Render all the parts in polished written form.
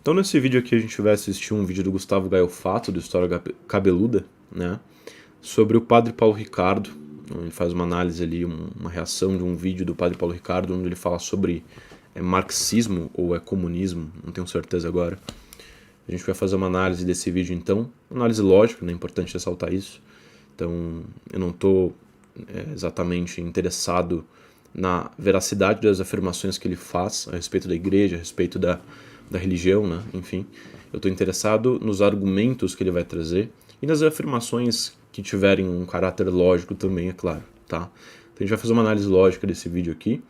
Então nesse vídeo aqui a gente vai assistir um vídeo do Gustavo Gaio Fato, do História Cabeluda, né, sobre o Padre Paulo Ricardo. Ele faz uma análise ali, uma reação de um vídeo do Padre Paulo Ricardo, onde ele fala sobre marxismo ou comunismo, não tenho certeza agora. A gente vai fazer uma análise desse vídeo então, análise lógica, né, é importante ressaltar isso. Então eu não estou exatamente interessado na veracidade das afirmações que ele faz a respeito da igreja, a respeito da religião, né? Enfim, eu estou interessado nos argumentos que ele vai trazer e nas afirmações que tiverem um caráter lógico também, é claro, tá? Então a gente vai fazer uma análise lógica desse vídeo aqui.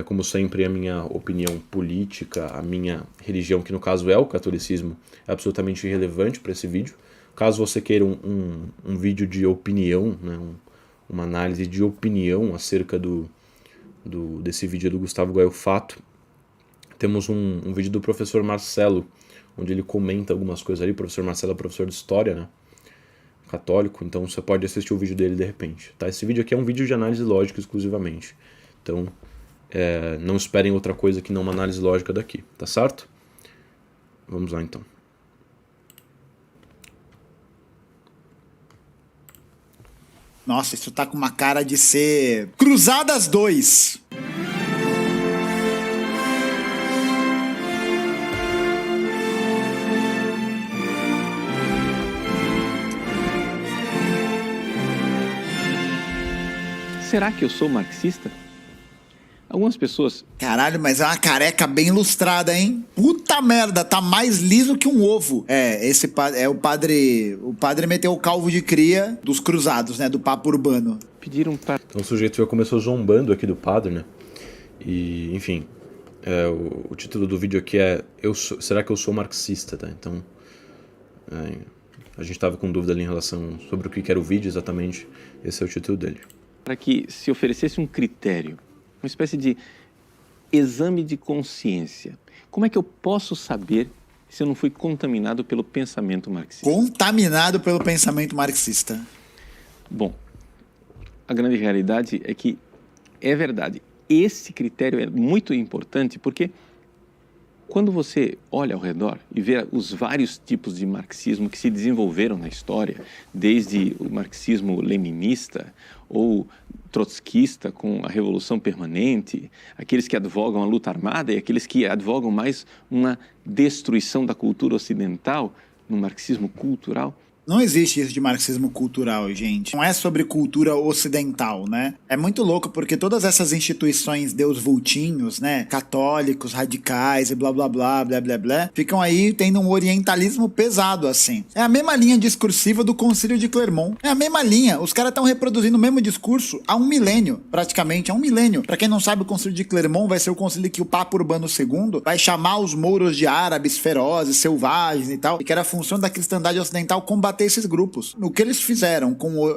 Como sempre, a minha opinião política, a minha religião, que no caso é o catolicismo, é absolutamente irrelevante para esse vídeo. Caso você queira um vídeo de opinião, né? Uma análise de opinião acerca desse vídeo do Gustavo Gaio Fato, temos um vídeo do professor Marcelo, onde ele comenta algumas coisas ali. O professor Marcelo é professor de história, né, católico, então você pode assistir o vídeo dele de repente. Tá? Esse vídeo aqui é um vídeo de análise lógica exclusivamente, então não esperem outra coisa que não uma análise lógica daqui, tá certo? Vamos lá então. Nossa, isso tá com uma cara de ser Cruzadas 2. Será que eu sou marxista? Algumas pessoas... Caralho, mas é uma careca bem ilustrada, hein? Puta merda, tá mais liso que um ovo. O padre meteu o calvo de cria dos cruzados, né? Do papo urbano. Pediram para... Então o sujeito já começou zombando aqui do padre, né? E, enfim, o título do vídeo aqui é Será que eu sou marxista, tá? Então, a gente tava com dúvida ali em relação sobre o que era o vídeo exatamente. Esse é o título dele. Para que se oferecesse um critério, uma espécie de exame de consciência. Como é que eu posso saber se eu não fui contaminado pelo pensamento marxista? Contaminado pelo pensamento marxista. Bom, a grande realidade é que é verdade. Esse critério é muito importante porque quando você olha ao redor e vê os vários tipos de marxismo que se desenvolveram na história, desde o marxismo leninista ou trotskista com a Revolução Permanente, aqueles que advogam a luta armada e aqueles que advogam mais uma destruição da cultura ocidental no marxismo cultural. Não existe isso de marxismo cultural, gente. Não é sobre cultura ocidental, né? É muito louco porque todas essas instituições deusvultinhos, né? Católicos, radicais e blá blá blá, blá blá blá, ficam aí tendo um orientalismo pesado, assim. É a mesma linha discursiva do Concílio de Clermont. É a mesma linha. Os caras estão reproduzindo o mesmo discurso há 1 milênio, praticamente. Há 1 milênio. Pra quem não sabe, o Concílio de Clermont vai ser o concílio que o Papa Urbano II vai chamar os mouros de árabes ferozes, selvagens e tal, e que era a função da cristandade ocidental combater esses grupos. O que eles fizeram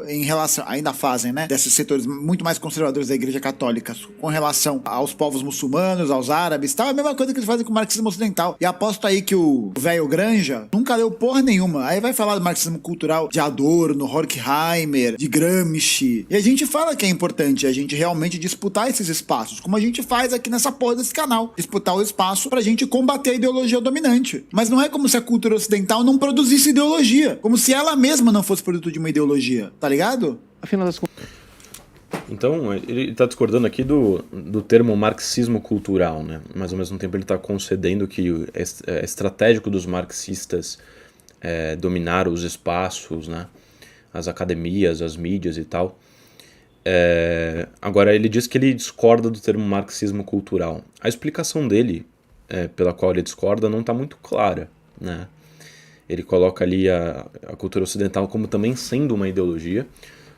em relação, ainda fazem, né, desses setores muito mais conservadores da Igreja Católica, com relação aos povos muçulmanos, aos árabes, tal, é a mesma coisa que eles fazem com o marxismo ocidental. E aposto aí que o velho Granja nunca leu porra nenhuma. Aí vai falar do marxismo cultural de Adorno, Horkheimer, de Gramsci. E a gente fala que é importante a gente realmente disputar esses espaços, como a gente faz aqui nessa porra desse canal. Disputar o espaço pra gente combater a ideologia dominante. Mas não é como se a cultura ocidental não produzisse ideologia. Como se ela mesma não fosse produto de uma ideologia, tá ligado? Afinal das contas... Então, ele está discordando aqui do termo marxismo cultural, né? Mas ao mesmo tempo ele está concedendo que é estratégico dos marxistas dominar os espaços, né? As academias, as mídias e tal. Agora, ele diz que ele discorda do termo marxismo cultural. A explicação dele, pela qual ele discorda, não está muito clara, né? Ele coloca ali a cultura ocidental como também sendo uma ideologia,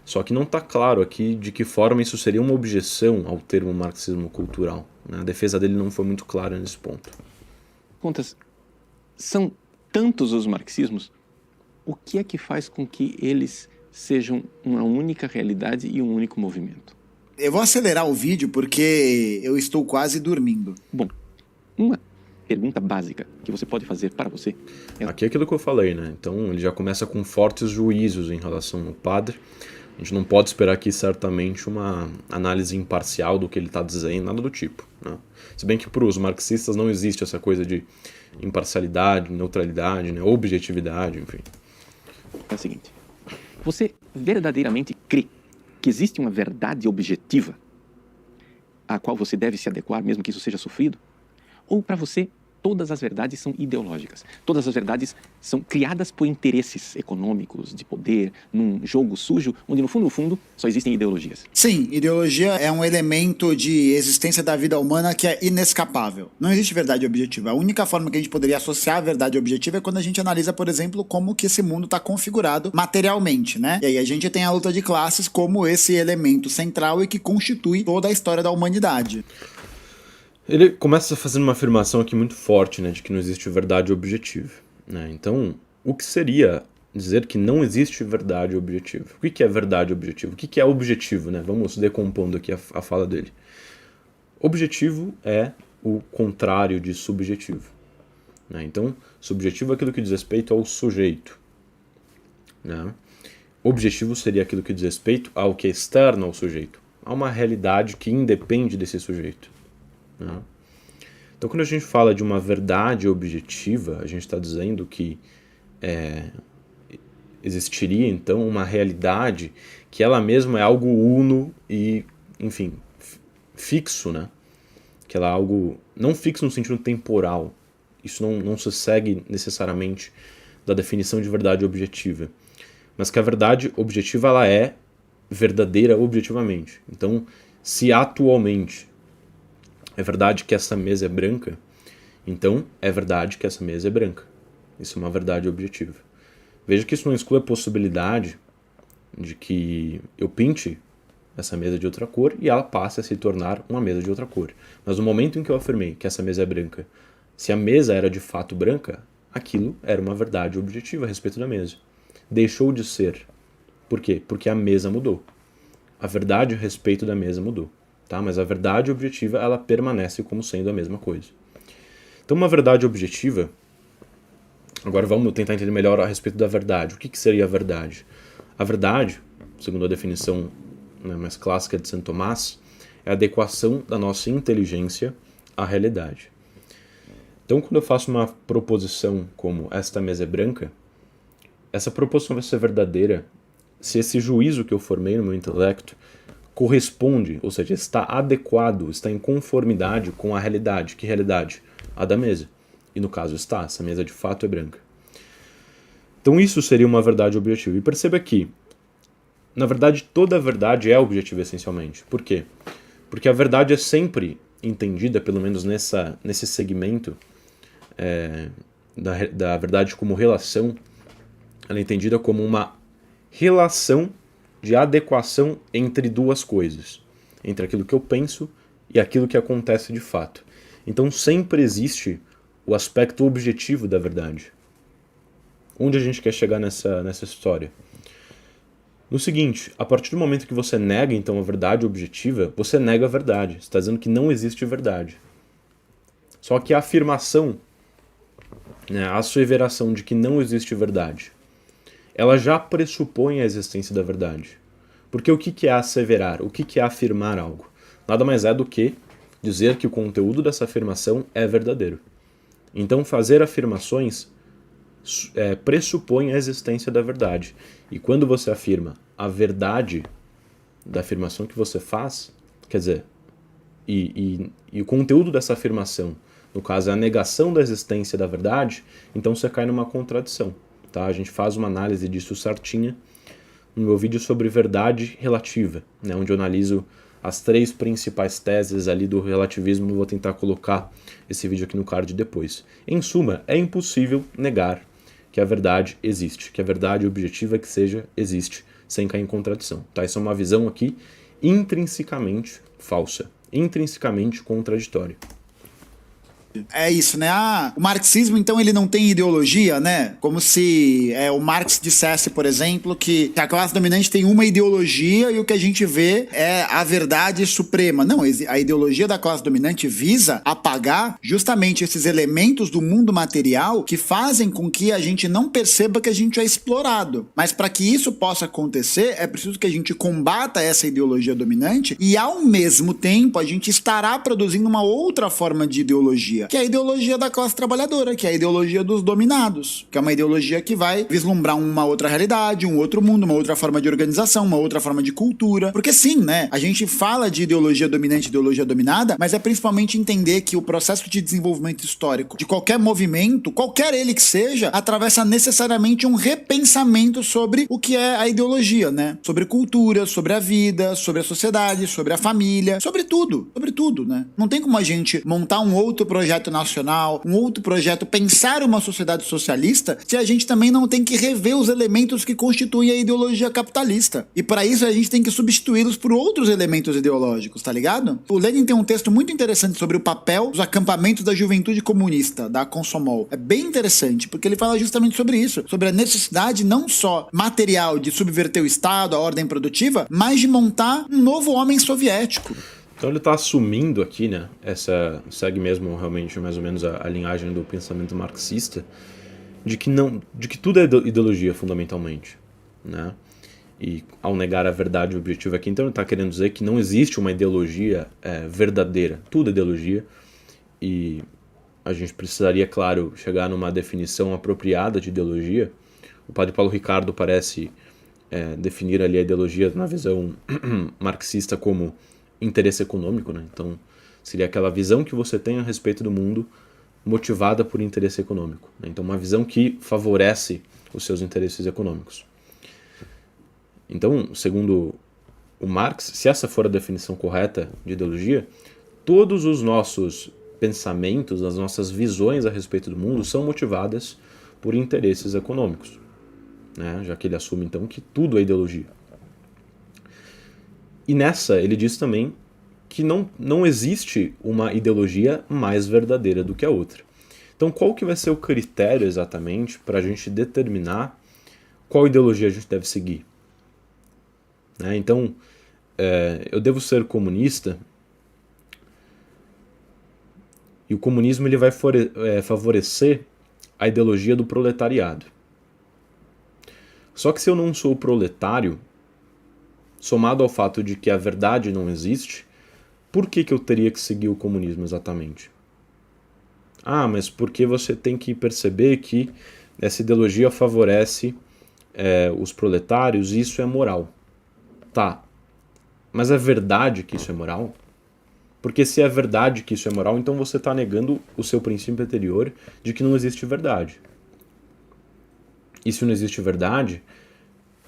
só que não está claro aqui de que forma isso seria uma objeção ao termo marxismo cultural, né? A defesa dele não foi muito clara nesse ponto. Contas, são tantos os marxismos, o que é que faz com que eles sejam uma única realidade e um único movimento? Eu vou acelerar o vídeo porque eu estou quase dormindo. Bom, uma pergunta básica que você pode fazer para você. Aqui é aquilo que eu falei, né? Então ele já começa com fortes juízos em relação ao padre, gente não pode esperar aqui certamente uma análise imparcial do que ele está dizendo, nada do tipo, né? Se bem que para os marxistas não existe essa coisa de imparcialidade, neutralidade, né? Objetividade, enfim. É o seguinte, você verdadeiramente crê que existe uma verdade objetiva à qual você deve se adequar, mesmo que isso seja sofrido? Ou para você, todas as verdades são ideológicas? Todas as verdades são criadas por interesses econômicos, de poder, num jogo sujo, onde no fundo, só existem ideologias? Sim, ideologia é um elemento de existência da vida humana que é inescapável. Não existe verdade objetiva. A única forma que a gente poderia associar a verdade objetiva é quando a gente analisa, por exemplo, como que esse mundo está configurado materialmente, né? E aí a gente tem a luta de classes como esse elemento central e que constitui toda a história da humanidade. Ele começa fazendo uma afirmação aqui muito forte, né, de que não existe verdade objetiva, né? Então, o que seria dizer que não existe verdade objetiva? O que é verdade objetiva? O que é objetivo, né? Vamos decompondo aqui a fala dele. Objetivo é o contrário de subjetivo, né? Então, subjetivo é aquilo que diz respeito ao sujeito, né? Objetivo seria aquilo que diz respeito ao que é externo ao sujeito, a uma realidade que independe desse sujeito. Então, quando a gente fala de uma verdade objetiva, a gente está dizendo que existiria, então, uma realidade que ela mesma é algo uno e, enfim, fixo, né? Que ela é algo não fixo no sentido temporal. Isso não se segue necessariamente da definição de verdade objetiva. Mas que a verdade objetiva, ela é verdadeira objetivamente. Então, se atualmente é verdade que essa mesa é branca, então é verdade que essa mesa é branca. Isso é uma verdade objetiva. Veja que isso não exclui a possibilidade de que eu pinte essa mesa de outra cor e ela passe a se tornar uma mesa de outra cor. Mas no momento em que eu afirmei que essa mesa é branca, se a mesa era de fato branca, aquilo era uma verdade objetiva a respeito da mesa. Deixou de ser. Por quê? Porque a mesa mudou. A verdade a respeito da mesa mudou. Tá? Mas a verdade objetiva, ela permanece como sendo a mesma coisa. Então, uma verdade objetiva... Agora vamos tentar entender melhor a respeito da verdade. O que seria a verdade? A verdade, segundo a definição, né, mais clássica de Santo Tomás, é a adequação da nossa inteligência à realidade. Então, quando eu faço uma proposição como esta mesa é branca, essa proposição vai ser verdadeira se esse juízo que eu formei no meu intelecto corresponde, ou seja, está adequado, está em conformidade com a realidade. Que realidade? A da mesa. E no caso está, essa mesa de fato é branca. Então isso seria uma verdade objetiva. E perceba que, na verdade, toda a verdade é objetiva essencialmente. Por quê? Porque a verdade é sempre entendida, pelo menos nesse segmento da verdade como relação, ela é entendida como uma relação de adequação entre duas coisas, entre aquilo que eu penso e aquilo que acontece de fato. Então sempre existe o aspecto objetivo da verdade. Onde a gente quer chegar nessa história? No seguinte, a partir do momento que você nega então a verdade objetiva, você nega a verdade. Você está dizendo que não existe verdade. Só que a afirmação, né, a asseveração de que não existe verdade, ela já pressupõe a existência da verdade. Porque o que é asseverar? O que é afirmar algo? Nada mais é do que dizer que o conteúdo dessa afirmação é verdadeiro. Então, fazer afirmações pressupõe a existência da verdade. E quando você afirma a verdade da afirmação que você faz, quer dizer, e o conteúdo dessa afirmação, no caso, é a negação da existência da verdade, então você cai numa contradição. Tá? A gente faz uma análise disso certinha no meu vídeo sobre verdade relativa, né, onde eu analiso as 3 principais teses ali do relativismo. Vou tentar colocar esse vídeo aqui no card depois. Em suma, é impossível negar que a verdade existe, que a verdade objetiva que seja existe, sem cair em contradição. Tá? Essa é uma visão aqui intrinsecamente falsa, intrinsecamente contraditória. É isso, né? O marxismo, então, ele não tem ideologia, né? Como se o Marx dissesse, por exemplo, que a classe dominante tem uma ideologia e o que a gente vê é a verdade suprema. Não, a ideologia da classe dominante visa apagar justamente esses elementos do mundo material que fazem com que a gente não perceba que a gente é explorado. Mas para que isso possa acontecer, é preciso que a gente combata essa ideologia dominante e, ao mesmo tempo, a gente estará produzindo uma outra forma de ideologia, que é a ideologia da classe trabalhadora, que é a ideologia dos dominados, que é uma ideologia que vai vislumbrar uma outra realidade, um outro mundo, uma outra forma de organização, uma outra forma de cultura. Porque sim, né? A gente fala de ideologia dominante, ideologia dominada, mas é principalmente entender que o processo de desenvolvimento histórico de qualquer movimento, qualquer ele que seja, atravessa necessariamente um repensamento sobre o que é a ideologia, né? Sobre cultura, sobre a vida, sobre a sociedade, sobre a família, sobre tudo, né? Não tem como a gente montar um outro projeto nacional, um outro projeto, pensar uma sociedade socialista, se a gente também não tem que rever os elementos que constituem a ideologia capitalista. E para isso a gente tem que substituí-los por outros elementos ideológicos, tá ligado? O Lenin tem um texto muito interessante sobre o papel dos acampamentos da juventude comunista, da Komsomol. É bem interessante, porque ele fala justamente sobre isso, sobre a necessidade não só material de subverter o Estado, a ordem produtiva, mas de montar um novo homem soviético. Então ele está assumindo aqui, né, segue mesmo realmente mais ou menos a linhagem do pensamento marxista, de que tudo é ideologia fundamentalmente, né? E ao negar a verdade objetiva aqui, então ele está querendo dizer que não existe uma ideologia verdadeira, tudo é ideologia, e a gente precisaria, claro, chegar numa definição apropriada de ideologia. O padre Paulo Ricardo parece definir ali a ideologia na visão marxista como interesse econômico, né? Então seria aquela visão que você tem a respeito do mundo motivada por interesse econômico, né? Então uma visão que favorece os seus interesses econômicos. Então, segundo o Marx, se essa for a definição correta de ideologia, todos os nossos pensamentos, as nossas visões a respeito do mundo são motivadas por interesses econômicos, né? Já que ele assume então que tudo é ideologia. E nessa ele diz também que não existe uma ideologia mais verdadeira do que a outra. Então qual que vai ser o critério exatamente para a gente determinar qual ideologia a gente deve seguir? Né? Então, eu devo ser comunista, e o comunismo ele vai favorecer a ideologia do proletariado. Só que se eu não sou proletário, somado ao fato de que a verdade não existe, por que eu teria que seguir o comunismo exatamente? Mas porque você tem que perceber que essa ideologia favorece os proletários e isso é moral. Tá, mas é verdade que isso é moral? Porque se é verdade que isso é moral, então você está negando o seu princípio anterior de que não existe verdade. E se não existe verdade,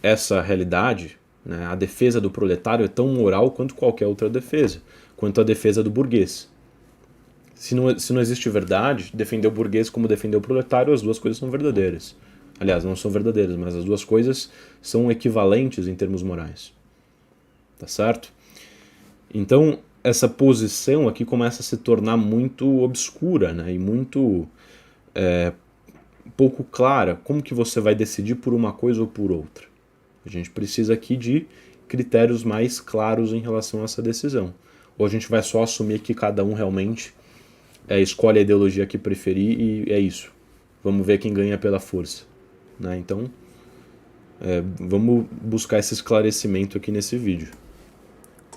essa realidade, né, a defesa do proletário é tão moral quanto qualquer outra defesa, quanto a defesa do burguês. Se não existe verdade, defender o burguês como defender o proletário, as duas coisas são verdadeiras. Aliás, não são verdadeiras, mas as duas coisas são equivalentes em termos morais. Tá certo? Então, essa posição aqui começa a se tornar muito obscura, né, e muito pouco clara. Como que você vai decidir por uma coisa ou por outra? A gente precisa aqui de critérios mais claros em relação a essa decisão. Ou a gente vai só assumir que cada um realmente escolhe a ideologia que preferir e é isso. Vamos ver quem ganha pela força. Né? Então, vamos buscar esse esclarecimento aqui nesse vídeo.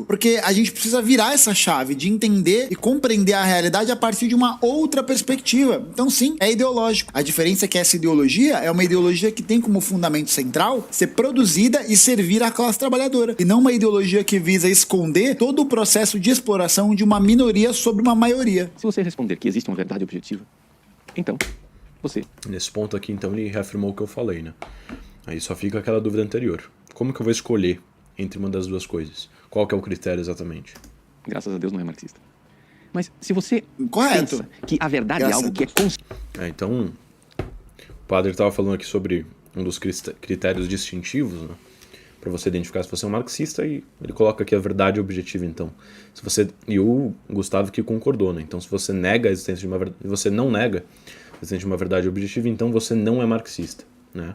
Porque a gente precisa virar essa chave de entender e compreender a realidade a partir de uma outra perspectiva. Então sim, é ideológico. A diferença é que essa ideologia é uma ideologia que tem como fundamento central ser produzida e servir à classe trabalhadora. E não uma ideologia que visa esconder todo o processo de exploração de uma minoria sobre uma maioria. Se você responder que existe uma verdade objetiva, então você... Nesse ponto aqui, então, ele reafirmou o que eu falei, né? Aí só fica aquela dúvida anterior. Como que eu vou escolher entre uma das duas coisas? Qual que é o critério exatamente? Graças a Deus não é marxista. Mas se você Correto. pensa que a verdade é algo que é... Então, o padre estava falando aqui sobre um dos critérios distintivos, né, para você identificar se você é um marxista, e ele coloca aqui a verdade objetiva, então. E o Gustavo que concordou, né? Então, se você nega a existência de uma verdade, você não nega a existência de uma verdade objetiva, então você não é marxista, né?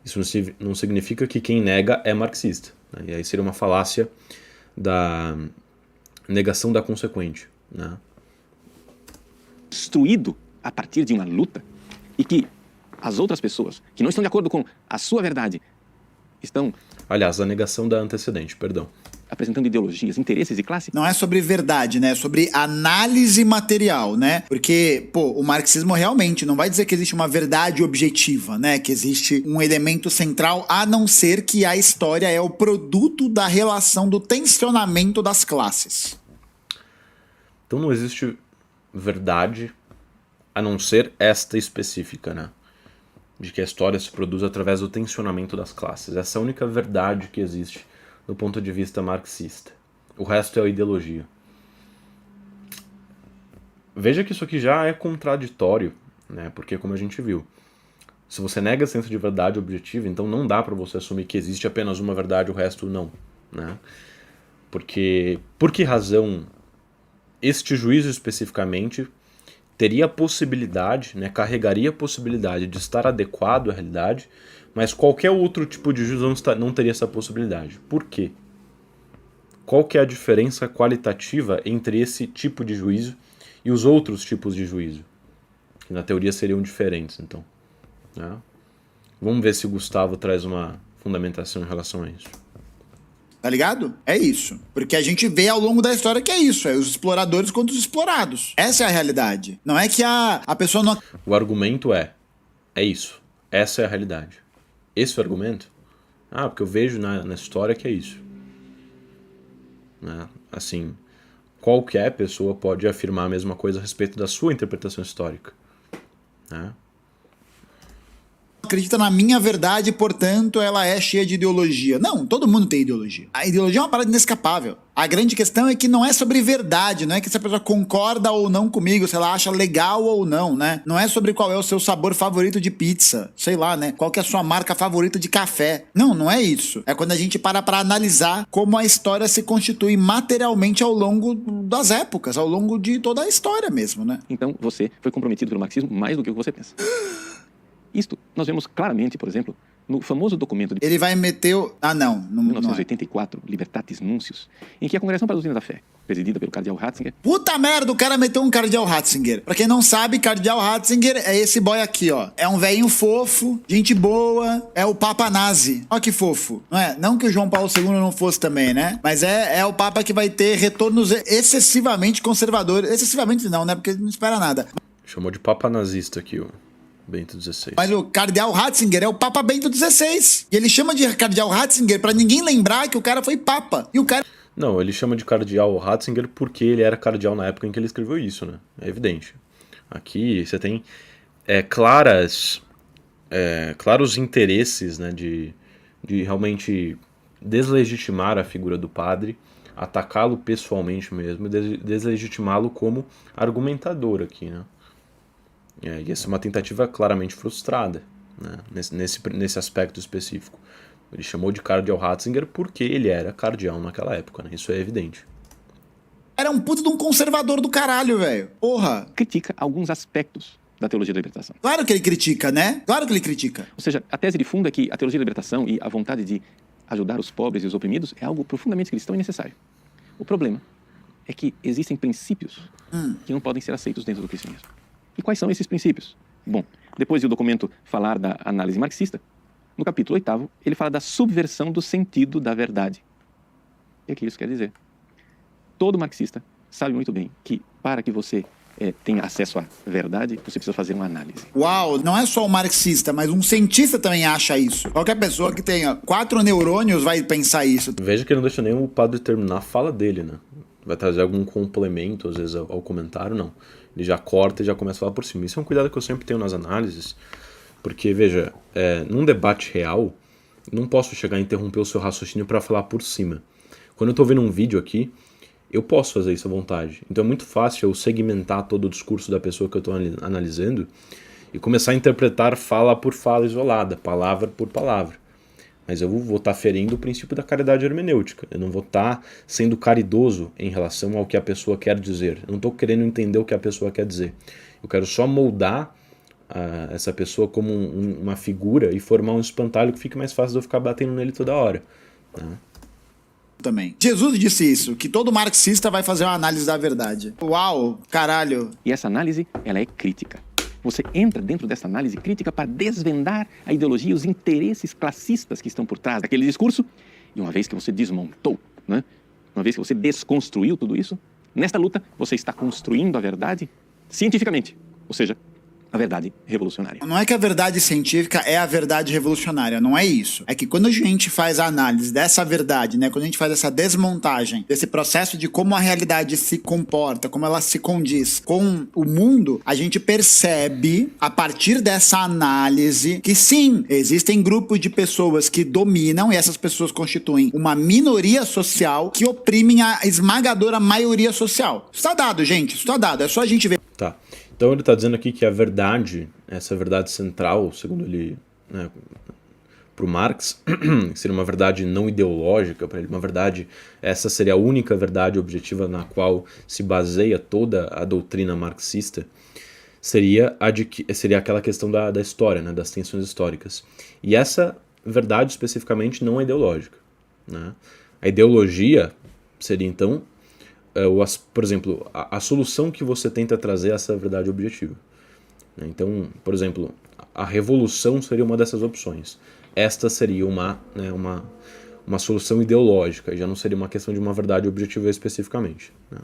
Isso não significa que quem nega é marxista, né? E aí seria uma falácia da negação da consequente, né? Construído a partir de uma luta e que as outras pessoas que não estão de acordo com a sua verdade estão... Aliás, a negação da antecedente, perdão. Apresentando ideologias, interesses e classe. Não é sobre verdade, né? É sobre análise material, né? Porque, pô, o marxismo realmente não vai dizer que existe uma verdade objetiva, né? Que existe um elemento central, a não ser que a história é o produto da relação do tensionamento das classes. Então não existe verdade a não ser esta específica, né? De que a história se produz através do tensionamento das classes. Essa é a única verdade que existe do ponto de vista marxista. O resto é a ideologia. Veja que isso aqui já é contraditório, né? Porque, como a gente viu, se você nega a ciência de verdade objetiva, então não dá para você assumir que existe apenas uma verdade e o resto não, né? Porque, por que razão este juízo especificamente teria a possibilidade, né, carregaria a possibilidade de estar adequado à realidade, mas qualquer outro tipo de juízo não teria essa possibilidade? Por quê? Qual que é a diferença qualitativa entre esse tipo de juízo e os outros tipos de juízo? Que na teoria seriam diferentes, então, né? Vamos ver se o Gustavo traz uma fundamentação em relação a isso. Tá ligado? É isso. Porque a gente vê ao longo da história que é isso. É os exploradores contra os explorados. Essa é a realidade. Não é que a pessoa não... O argumento é isso. Essa é a realidade. Esse é o argumento? Porque eu vejo na história que é isso. Né? Assim, qualquer pessoa pode afirmar a mesma coisa a respeito da sua interpretação histórica. Né? Acredita na minha verdade, portanto, ela é cheia de ideologia. Não, todo mundo tem ideologia. A ideologia é uma parada inescapável. A grande questão é que não é sobre verdade, não é que se a pessoa concorda ou não comigo, se ela acha legal ou não, né? Não é sobre qual é o seu sabor favorito de pizza, sei lá, né? Qual que é a sua marca favorita de café. Não, não é isso. É quando a gente para pra analisar como a história se constitui materialmente ao longo das épocas, ao longo de toda a história mesmo, né? Então você foi comprometido pelo marxismo mais do que o que você pensa. Isto nós vemos claramente, por exemplo, no famoso documento de Ele vai meter o... não 1984, Libertatis Nuncius, em que a Congregação para a Doutrina da Fé, presidida pelo cardeal Ratzinger... Puta merda, o cara meteu um cardeal Ratzinger. Pra quem não sabe, cardeal Ratzinger é esse boy aqui, ó. É um velhinho fofo, gente boa, é o Papa Nazi. Ó que fofo. Não é? Não que o João Paulo II não fosse também, né? Mas é o Papa que vai ter retornos excessivamente conservadores. Excessivamente não, né? Porque não espera nada. Chamou de Papa nazista aqui, ó. Bento XVI. Mas o cardeal Ratzinger é o Papa Bento XVI. E ele chama de cardeal Ratzinger pra ninguém lembrar que o cara foi Papa. E o cara... Não, ele chama de cardeal Ratzinger porque ele era cardeal na época em que ele escreveu isso, né? É evidente. Aqui você tem claros interesses, né, de realmente deslegitimar a figura do padre, atacá-lo pessoalmente mesmo, e deslegitimá-lo como argumentador aqui, né? E essa é uma tentativa claramente frustrada, né, nesse aspecto específico. Ele chamou de cardeal Ratzinger porque ele era cardeal naquela época, né? Isso é evidente. Era um puto de um conservador do caralho, velho. Porra. Critica alguns aspectos da teologia da libertação. Claro que ele critica, né? Claro que ele critica. Ou seja, a tese de fundo é que a teologia da libertação e a vontade de ajudar os pobres e os oprimidos é algo profundamente cristão e necessário. O problema é que existem princípios que não podem ser aceitos dentro do cristianismo. E quais são esses princípios? Bom, depois de o documento falar da análise marxista, no capítulo 8º, ele fala da subversão do sentido da verdade. E o que isso quer dizer? Todo marxista sabe muito bem que para que você tenha acesso à verdade, você precisa fazer uma análise. Uau, não é só um marxista, mas um cientista também acha isso. Qualquer pessoa que tenha 4 neurônios vai pensar isso. Veja que ele não deixa nem o padre terminar a fala dele, né? Vai trazer algum complemento, às vezes, ao comentário, não. Ele já corta e já começa a falar por cima. Isso é um cuidado que eu sempre tenho nas análises, porque, veja, num debate real, não posso chegar a interromper o seu raciocínio para falar por cima. Quando eu estou vendo um vídeo aqui, eu posso fazer isso à vontade. Então é muito fácil eu segmentar todo o discurso da pessoa que eu estou analisando e começar a interpretar fala por fala isolada, palavra por palavra. mas eu vou estar ferindo o princípio da caridade hermenêutica. Eu não vou estar sendo caridoso em relação ao que a pessoa quer dizer. Eu não estou querendo entender o que a pessoa quer dizer. Eu quero só moldar essa pessoa como uma figura e formar um espantalho que fique mais fácil de eu ficar batendo nele toda hora, né? Também. Jesus disse isso, que todo marxista vai fazer uma análise da verdade. Uau, caralho. E essa análise, ela é crítica. Você entra dentro dessa análise crítica para desvendar a ideologia, os interesses classistas que estão por trás daquele discurso. E uma vez que você desmontou, né? Uma vez que você desconstruiu tudo isso, nesta luta você está construindo a verdade cientificamente. Ou seja, a verdade revolucionária. Não é que a verdade científica é a verdade revolucionária, não é isso. É que quando a gente faz a análise dessa verdade, né, quando a gente faz essa desmontagem desse processo de como a realidade se comporta, como ela se condiz com o mundo, a gente percebe, a partir dessa análise, que sim, existem grupos de pessoas que dominam e essas pessoas constituem uma minoria social que oprimem a esmagadora maioria social. Isso tá dado, gente, isso tá dado. É só a gente ver. Tá. Então ele está dizendo aqui que a verdade, essa verdade central, segundo ele, né, para o Marx, seria uma verdade não ideológica para ele, uma verdade, essa seria a única verdade objetiva na qual se baseia toda a doutrina marxista, seria aquela questão da história, né, das tensões históricas. E essa verdade especificamente não é ideológica, né? A ideologia seria então, por exemplo, a solução que você tenta trazer a essa verdade objetiva. Então, por exemplo, a revolução seria uma dessas opções. Esta seria uma solução ideológica, já não seria uma questão de uma verdade objetiva especificamente, né?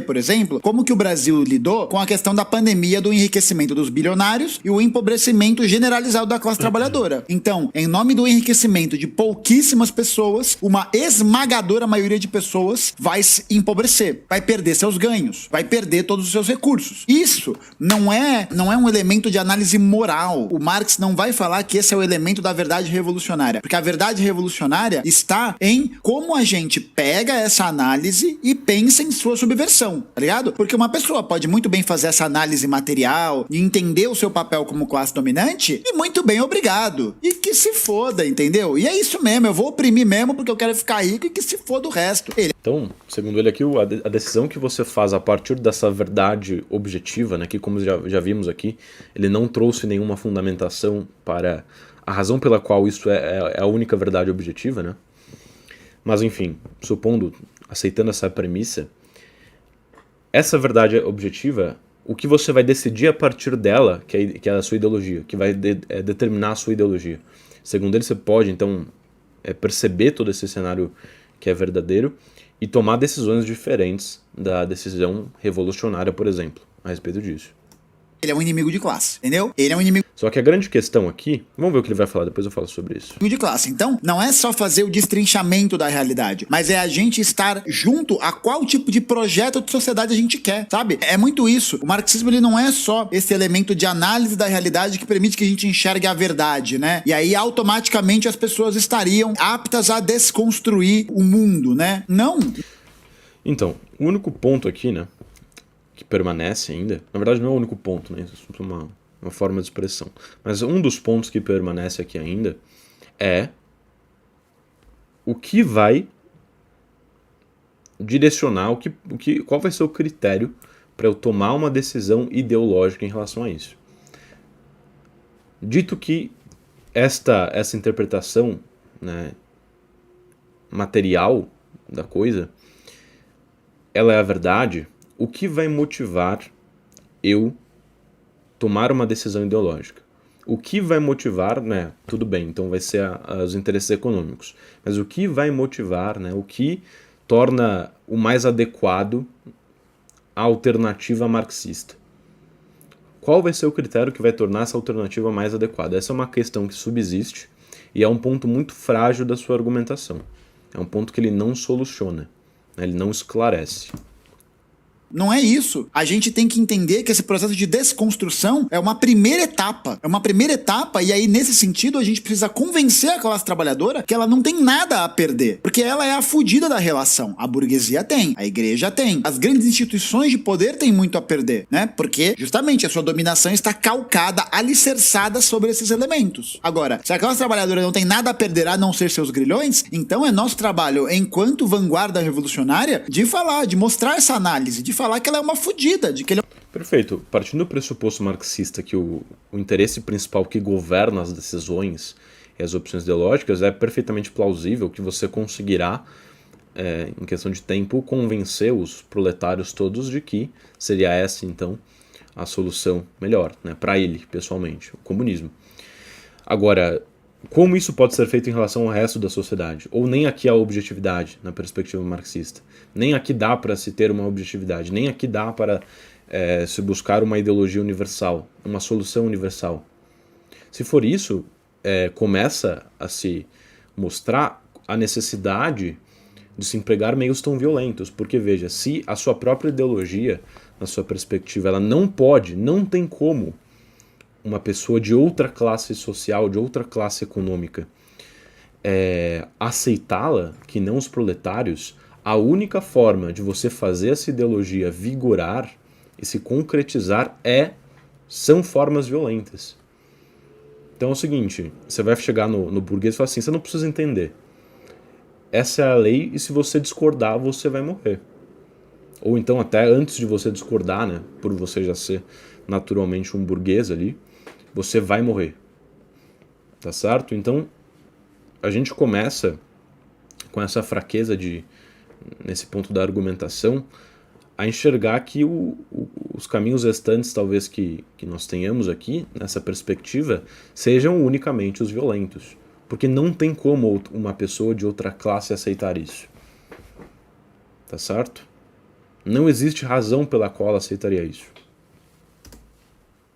Por exemplo, como que o Brasil lidou com a questão da pandemia, do enriquecimento dos bilionários e o empobrecimento generalizado da classe trabalhadora. Então, em nome do enriquecimento de pouquíssimas pessoas, uma esmagadora maioria de pessoas vai se empobrecer, vai perder seus ganhos, vai perder todos os seus recursos. Isso não é um elemento de análise moral. O Marx não vai falar que esse é o elemento da verdade revolucionária, porque a verdade revolucionária está em como a gente pega essa análise e pensa em sua subversão. Tá ligado? Porque uma pessoa pode muito bem fazer essa análise material e entender o seu papel como classe dominante e muito bem, obrigado. E que se foda, entendeu? E é isso mesmo, eu vou oprimir mesmo porque eu quero ficar rico e que se foda o resto. Então, segundo ele aqui, a decisão que você faz a partir dessa verdade objetiva, né, que como já vimos aqui, ele não trouxe nenhuma fundamentação para a razão pela qual isso é a única verdade objetiva, né? Mas enfim, aceitando essa premissa, essa verdade objetiva, o que você vai decidir a partir dela, que é a sua ideologia, que vai determinar a sua ideologia. Segundo ele, você pode, então, perceber todo esse cenário que é verdadeiro e tomar decisões diferentes da decisão revolucionária, por exemplo, a respeito disso. Ele é um inimigo de classe, entendeu? Ele é um inimigo Só que a grande questão aqui, vamos ver o que ele vai falar, depois eu falo sobre isso. de classe. Então, não é só fazer o destrinchamento da realidade, mas é a gente estar junto a qual tipo de projeto de sociedade a gente quer, sabe? É muito isso. O marxismo, ele não é só esse elemento de análise da realidade que permite que a gente enxergue a verdade, né? E aí, automaticamente, as pessoas estariam aptas a desconstruir o mundo, né? Não. Então, o único ponto aqui, né, que permanece ainda, na verdade não é o único ponto, né, isso é uma forma de expressão, mas um dos pontos que permanece aqui ainda é o que vai direcionar, qual vai ser o critério para eu tomar uma decisão ideológica em relação a isso. Dito que essa interpretação, né, material da coisa, ela é a verdade, o que vai motivar eu tomar uma decisão ideológica? O que vai motivar, né? Tudo bem, então vai ser os interesses econômicos. Mas o que vai motivar, né? O que torna o mais adequado a alternativa marxista? Qual vai ser o critério que vai tornar essa alternativa mais adequada? Essa é uma questão que subsiste e é um ponto muito frágil da sua argumentação. É um ponto que ele não soluciona, né? Ele não esclarece. Não é isso. A gente tem que entender que esse processo de desconstrução é uma primeira etapa. É uma primeira etapa e aí, nesse sentido, a gente precisa convencer a classe trabalhadora que ela não tem nada a perder. Porque ela é a fudida da relação. A burguesia tem, a igreja tem. As grandes instituições de poder têm muito a perder, né? Porque, justamente, a sua dominação está calcada, alicerçada sobre esses elementos. Agora, se a classe trabalhadora não tem nada a perder a não ser seus grilhões, então é nosso trabalho, enquanto vanguarda revolucionária, de falar, de mostrar essa análise, de falar que ela é uma fudida, de que ele é... Perfeito. Partindo do pressuposto marxista que o interesse principal que governa as decisões e as opções ideológicas, é perfeitamente plausível que você conseguirá, em questão de tempo, convencer os proletários todos de que seria essa, então, a solução melhor, né, para ele, pessoalmente, o comunismo. Agora, como isso pode ser feito em relação ao resto da sociedade? Ou nem aqui há objetividade, na perspectiva marxista. Nem aqui dá para se ter uma objetividade, nem aqui dá para se buscar uma ideologia universal, uma solução universal. Se for isso, começa a se mostrar a necessidade de se empregar meios tão violentos. Porque, veja, se a sua própria ideologia, na sua perspectiva, ela não pode, não tem como uma pessoa de outra classe social, de outra classe econômica, aceitá-la, que não os proletários, a única forma de você fazer essa ideologia vigorar e se concretizar são formas violentas. Então é o seguinte, você vai chegar no burguês e falar assim, você não precisa entender. Essa é a lei e se você discordar, você vai morrer. Ou então até antes de você discordar, né, por você já ser naturalmente um burguês ali, você vai morrer. Tá certo? Então a gente começa com essa fraqueza nesse ponto da argumentação, a enxergar que os caminhos restantes, talvez, que nós tenhamos aqui, nessa perspectiva, sejam unicamente os violentos. Porque não tem como uma pessoa de outra classe aceitar isso. Tá certo? Não existe razão pela qual ela aceitaria isso.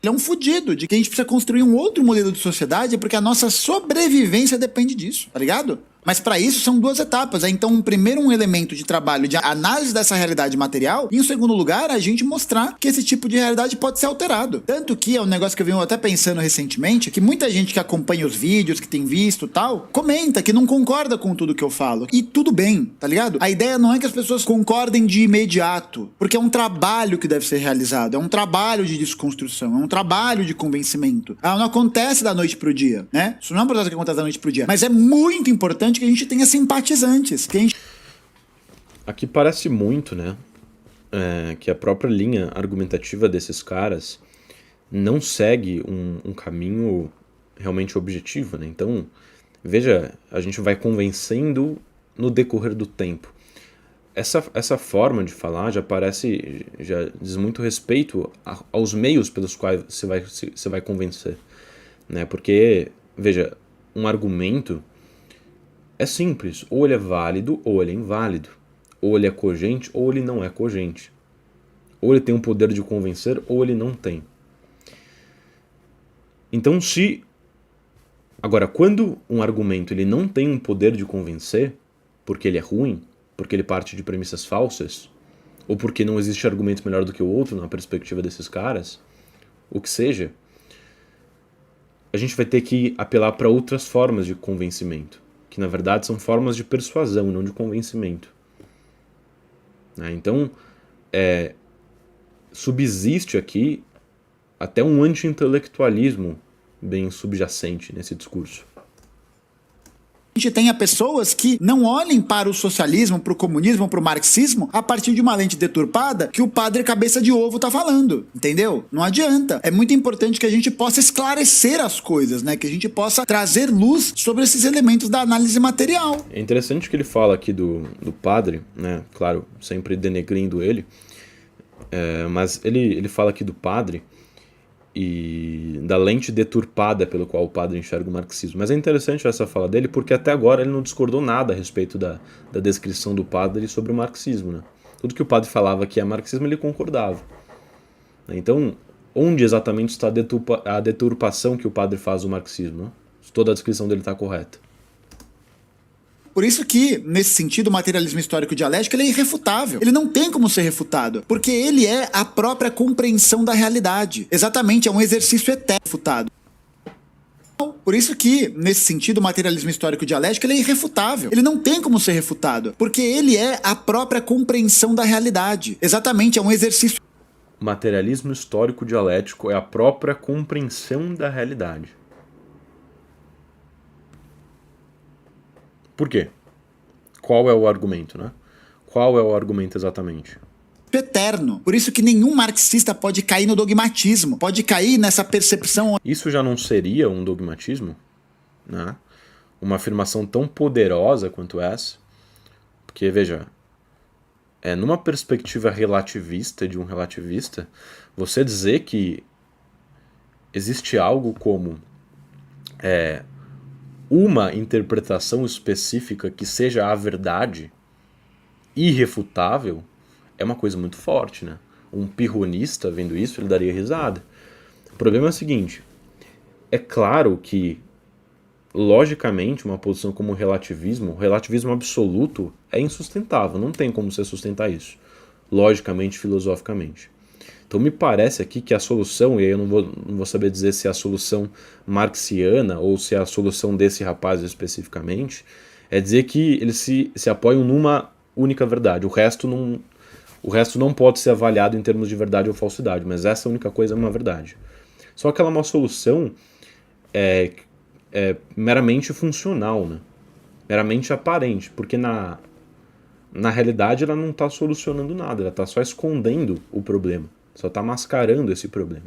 Ele é um fudido, de que a gente precisa construir um outro modelo de sociedade porque a nossa sobrevivência depende disso, tá ligado? Mas para isso são duas etapas. Então, primeiro um elemento de trabalho de análise dessa realidade material e, em segundo lugar, a gente mostrar que esse tipo de realidade pode ser alterado. Tanto que é um negócio que eu venho até pensando recentemente, que muita gente que acompanha os vídeos, que tem visto e tal, comenta que não concorda com tudo que eu falo. E tudo bem, tá ligado? A ideia não é que as pessoas concordem de imediato, porque é um trabalho que deve ser realizado, é um trabalho de desconstrução, é um trabalho de convencimento. Não acontece da noite pro dia, né? Isso não é um processo que acontece da noite pro dia, mas é muito importante que a gente tenha simpatizantes. Aqui parece muito, né, que a própria linha argumentativa desses caras não segue um caminho realmente objetivo, né? Então, veja, a gente vai convencendo no decorrer do tempo. Essa forma de falar já diz muito respeito aos meios pelos quais você vai convencer, né? Porque, veja, um argumento é simples, ou ele é válido ou ele é inválido, ou ele é cogente ou ele não é cogente, ou ele tem um poder de convencer ou ele não tem. Então, agora, quando um argumento ele não tem um poder de convencer, porque ele é ruim, porque ele parte de premissas falsas, ou porque não existe argumento melhor do que o outro na perspectiva desses caras, o que seja, a gente vai ter que apelar para outras formas de convencimento, que na verdade são formas de persuasão, não de convencimento. Então, subsiste aqui até um anti-intelectualismo bem subjacente nesse discurso. A gente tenha pessoas que não olhem para o socialismo, para o comunismo, para o marxismo a partir de uma lente deturpada que o padre cabeça de ovo tá falando, entendeu? Não adianta. É muito importante que a gente possa esclarecer as coisas, né? Que a gente possa trazer luz sobre esses elementos da análise material. É interessante que ele fala aqui do padre, né? Claro, sempre denegrindo ele, mas ele fala aqui do padre e da lente deturpada pelo qual o padre enxerga o marxismo. Mas é interessante essa fala dele porque até agora ele não discordou nada a respeito da descrição do padre sobre o marxismo, né? Tudo que o padre falava que é marxismo ele concordava. Então, onde exatamente está a deturpação que o padre faz do marxismo, né? Se toda a descrição dele está correta. Por isso que, nesse sentido, o materialismo histórico dialético ele é irrefutável. Ele não tem como ser refutado, porque ele é a própria compreensão da realidade. Exatamente, é um exercício eterno refutado. Por isso que, nesse sentido, o materialismo histórico dialético ele é irrefutável. Ele não tem como ser refutado, porque ele é a própria compreensão da realidade. Exatamente, é um exercício. O materialismo histórico dialético é a própria compreensão da realidade. Por quê? Qual é o argumento, né? Qual é o argumento exatamente? Eterno. Por isso que nenhum marxista pode cair no dogmatismo, pode cair nessa percepção. Isso já não seria um dogmatismo, né? Uma afirmação tão poderosa quanto essa? Porque, veja, numa perspectiva relativista de um relativista, você dizer que existe algo como uma interpretação específica que seja a verdade irrefutável é uma coisa muito forte, né? Um pirronista vendo isso, ele daria risada. O problema é o seguinte, é claro que, logicamente, uma posição como o relativismo absoluto é insustentável, não tem como você sustentar isso, logicamente, filosoficamente. Então me parece aqui que a solução, e aí eu não vou saber dizer se é a solução marxiana ou se é a solução desse rapaz especificamente, é dizer que eles se apoiam numa única verdade, o resto não pode ser avaliado em termos de verdade ou falsidade, mas essa única coisa é uma verdade. Só que ela é uma solução meramente funcional, né? Meramente aparente, porque na realidade ela não está solucionando nada, ela está só escondendo o problema, só está mascarando esse problema.